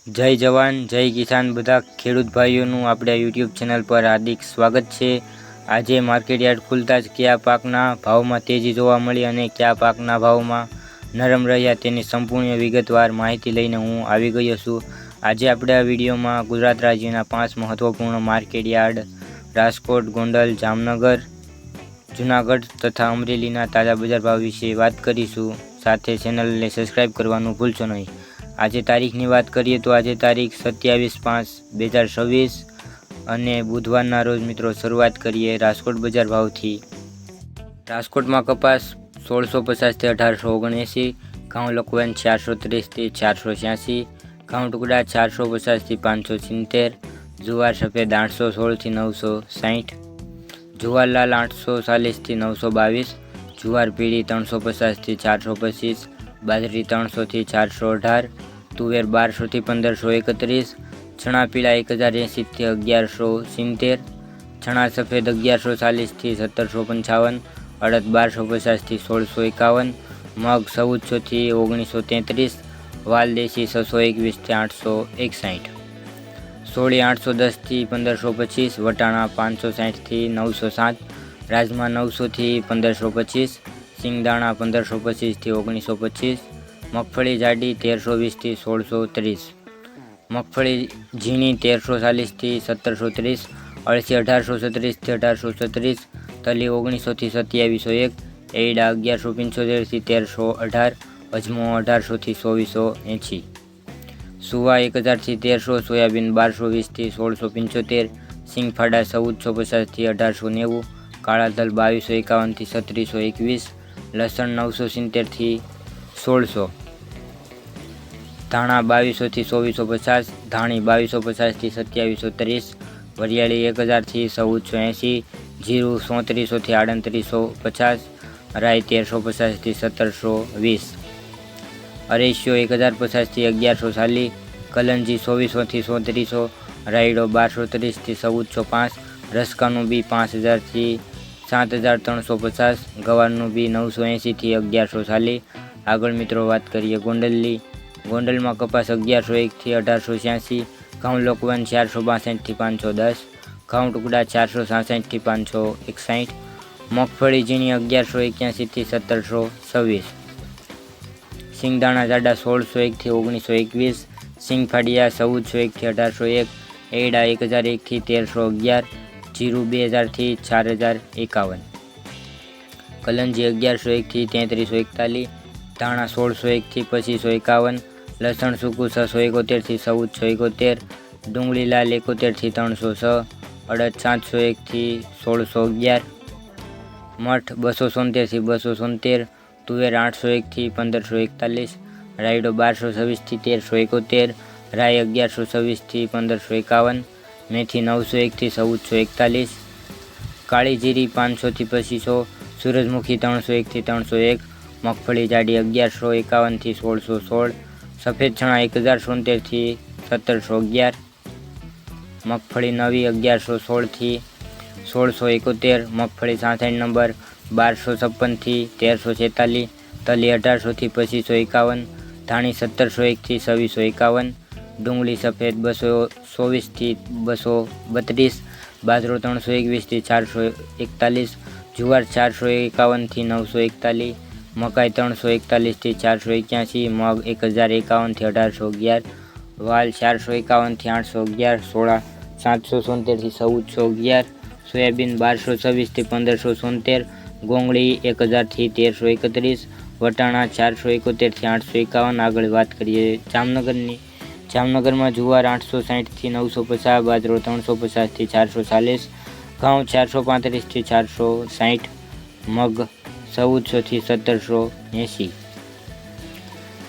જય જવાન જય કિસાન બધા ખેડૂત ભાઈઓનું આપણા યુટ્યુબ ચેનલ પર હાર્દિક સ્વાગત છે। આજે માર્કેટ યાર્ડ ખુલતા જ કયા પાકના ભાવમાં તેજી જોવા મળી અને કયા પાકના ભાવમાં નરમ રહ્યા તેની સંપૂર્ણ વિગતવાર માહિતી લઈને હું આવી ગયો છું। આજે આપણે આ વિડીયોમાં ગુજરાત રાજ્યના 5 મહત્વપૂર્ણ માર્કેટ યાર્ડ રાજકોટ, ગોંડલ, જામનગર, જૂનાગઢ તથા અમરેલીના તાજા બજાર ભાવ વિશે વાત કરીશું। સાથે ચેનલને સબસ્ક્રાઈબ કરવાનું ભૂલશો નહીં। આજે તારીખની વાત કરીએ તો આજે તારીખ 27/5/2026 અને બુધવારના રોજ મિત્રો શરૂઆત કરીએ રાજકોટ બજાર ભાવથી। રાજકોટમાં કપાસ 1650 થી 1879, ઘઉં લોકવન 430 થી 486, ઘઉં ટુકડા 450 થી 570, જુવાર સફેદ 816 થી 960, જુવાર લાલ 840 થી 922, જુવાર પીળી 350 થી 425, બાજરી 300 થી 418, તુવેર 1200 થી 1531, ચણા પીળા 1080 થી 1170, ચણા સફેદ 1140 થી 1755, અડદ 1250 થી 1651, મગ 1400 થી 1933, વાલ દેશી 621 થી 861, સોળી 810 થી 1525, વટાણા 560 થી 907, રાજમા 900 થી 1525, સિંગદાણા 1525 થી 1925, મગફળી જાડી 1320 થી 1630, મગફળી ઝીણી 1340 થી 1730, અળસી 1836 થી 1836, તલી 1900 થી 2701, એરડા 1175 થી 1318, અજમો 1800 થી 2480, સુવા 1000 થી 1300, સોયાબીન 1220 થી 1675, સિંગફાડા 1450 થી 1890, કાળા તલ 2251 થી 3621, લસણ 970 થી 1600, ધાણા 2200 થી 2450, ધાણી 2250 થી 2730, વરિયાળી 1000 થી 1480, જીરું 3400 થી 3850, રાઈ 1350 થી 1720, અરેશિયો 1050 થી 1140, કલંજી 2400 થી 3400, રાયડો 1230 થી 1405, રસકાનું બી 5000 થી 7350, ગવારનું બી 980 થી 1140। આગળ મિત્રો વાત કરીએ ગોંડલની। ગોંડલમાં કપાસ 1101 થી 1886, ઘઉં લોકવન 462 થી 510, ઘઉં ટુકડા 467 થી 561, મગફળી ઝીણી 1181 થી 1726, સિંગદાણા જાડા 1601 થી 1921, સિંગફાડિયા 1401 થી 1801, એરડા 1001 થી 1311, જીરું 2000 થી 4051, કલંજી 1101 થી 3341, ધાણા 1601 થી 2551, લસણ સૂકું 671 થી 1471, ડુંગળી લાલ 71 થી 306, અડદ 701 થી 1611, મઠ 270 થી 270, તુવેર 801 થી 1541, રાયડો 1226 થી 1371, રાઈ 1126 થી 1551, મેથી 901 થી 1441, કાળી જીરી 500 થી 2500, સૂરજમુખી 301 થી 301, મગફળી જાડી 1151 થી 1616, સફેદ ચણા 1070 થી 1711, મગફળી નવી 1116 થી 1671, મગફળી 67 નંબર 1256 થી 1346, તલી 1800 થી 2551, ધાણી 1701 થી 2651, ડુંગળી સફેદ 224 થી 232, બાજરો 321 થી 441, જુવાર 451 થી 941, મકાઈ 341 થી 481, મગ 1051 થી 1811, વાલ 451 થી 811, સોળા 770 થી 1411, સોયાબીન 1226 થી 1570, ગોંગળી 1000 થી 1331, વટાણા 471 થી 851। આગળ વાત કરીએ જામનગરની। જામનગરમાં જુવાર 860 થી 950, બાજરો 350 થી 440, ઘઉં 435 થી 460, મગ 1400 થી 1780,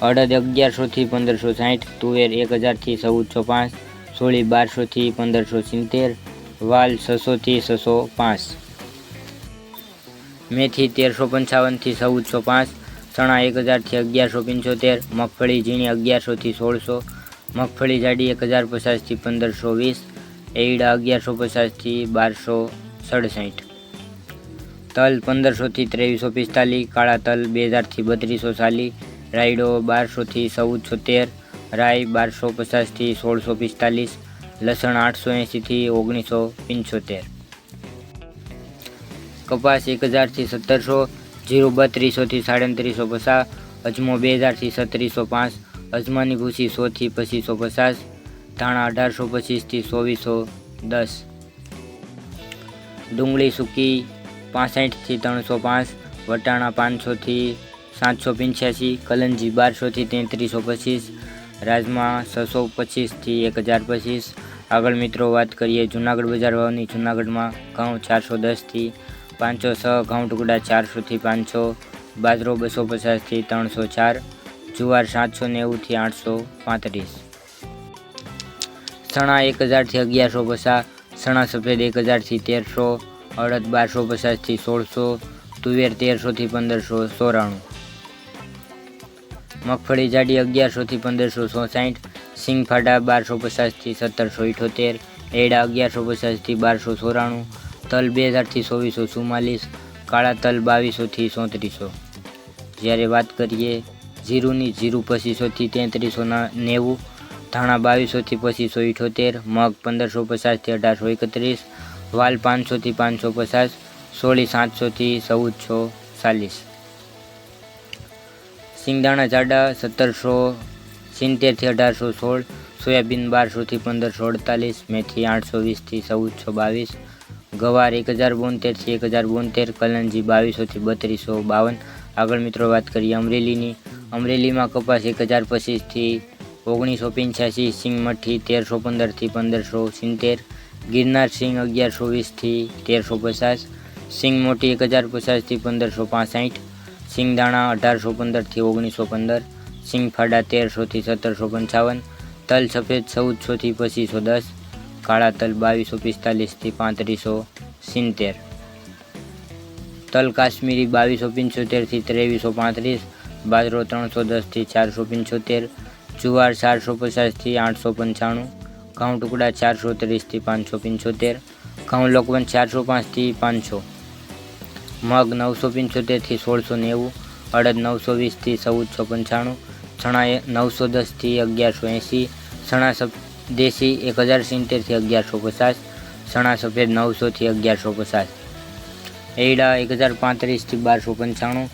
અડદ 1100 થી 1560, તુવેર 1000 થી 1405, સોળી 1200 થી 1570, વાલ 600 થી 605, મેથી 1355 થી 1405, ચણા 1000 થી 1175, મગફળી ઝીણી 1100 થી 1600, મગફળી જાડી 1050 થી 1520, એરડા 1150 થી 1267, તલ 1500 થી 2345, કાળા તલ 2000 થી 3240, રાયડો 1200 થી 1413, રાઈ 1250 થી 1645, લસણ 880 થી 1975, કપાસ 1000 થી 1700, જીરું 3200 થી 3750, અજમો 2000 થી 3705, અજમાની ભૂસી 100 થી 2550, ધાણા 1825 થી 2410, ડુંગળી સૂકી 65 થી 305, વટાણા 500 થી 785, કલંજી 1200 થી 3325, રાજમા 625 થી 1025। આગળ મિત્રો વાત કરીએ જૂનાગઢ બજાર ભાવની। જૂનાગઢમાં ઘઉં 410 થી 506, ઘઉં ટુકડા 400 થી 500, બાજરો 250 થી 304, જુવાર 790 થી 835, ચણા 1000 થી 1150, ચણા સફેદ 1000 થી 1300, અડદ 1250 થી 1600, તુવેર 1300 થી 1594, મગફળી જાડી 1100 થી 1560, સિંગફાડા 1250 થી 1778, એડા 1150 થી 1294, તલ 2000 થી 2444, કાળા તલ 2200 થી 3400। જ્યારે વાત કરીએ જીરુંની, જીરું 2500 થી 3390, ધાણા 2200 થી 2578, મગ 1550 થી 1831, વાલ 500 થી 550, સોળી 700 થી 1440, સિંગદાણા જાડા 1770 થી 1816, સોયાબીન 1200 થી 1548, મેથી 820 થી 1422, ગવાર 1072 થી 1072, કલંજી 2200 થી 3252। આગળ મિત્રો વાત કરીએ અમરેલીની। અમરેલીમાં કપાસ 1025 થી 1985, સિંગ મઠી 1315 થી 1570, ગિરનાર સિંગ 1120 થી 1350, સિંગ મોટી 1050 થી 1565, સિંગદાણા 1815 થી 1915, સિંગફાડા 1300 થી 1755, તલ સફેદ 1400 થી 2510, કાળા તલ 2245 થી 3570, તલ કાશ્મીરી 2275 થી 2335, બાજરો 310 થી 475, જુવાર 450 થી 895, ઘઉં ટુકડા 430 થી 575, ઘઉં લોકવન 405 થી 500, મગ 975 થી 1690, અડદ 920 થી 1495, ચણા 910 થી 1180, ચણા દેશી 1070 થી 1150, ચણા સફેદ 900 થી 1150, એડા 1035 થી 1295,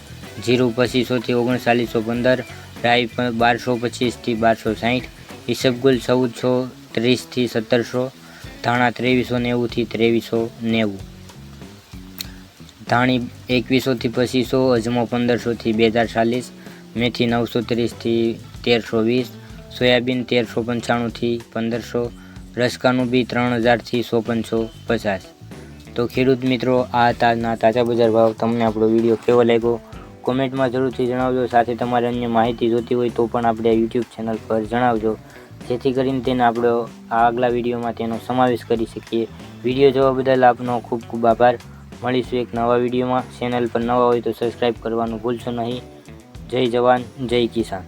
જીરું 2500 થી 3915, રાઈ 1225 થી 1260, ઈસબગુલ 1430 થી 1700, ધાણા 2390 થી 2390, ધાણી 2100 થી 2500, અજમો 1500 થી 2040, મેથી 930 થી 1320, સોયાબીન 1395 થી 1500, રસકાનું બી 3000 થી 150। તો ખેડૂત મિત્રો આ હતા તાજા બજાર ભાવ। તમને આપણો વિડીયો કેવો લાગ્યો કોમેન્ટમાં જરૂરથી જણાવજો। સાથે તમારે અન્ય માહિતી જોતી હોય તો પણ આપણે યુટ્યુબ ચેનલ પર જણાવજો, જેથી કરીને તેને આપણે આગલા વિડીયોમાં તેનો સમાવેશ કરી શકીએ। વિડીયો જોવા બદલ આપનો ખૂબ ખૂબ આભાર। મળીશું એક નવા વિડીયોમાં। ચેનલ પર નવા હોય તો સબસ્ક્રાઈબ કરવાનું ભૂલશો નહીં। જય જવાન જય કિસાન।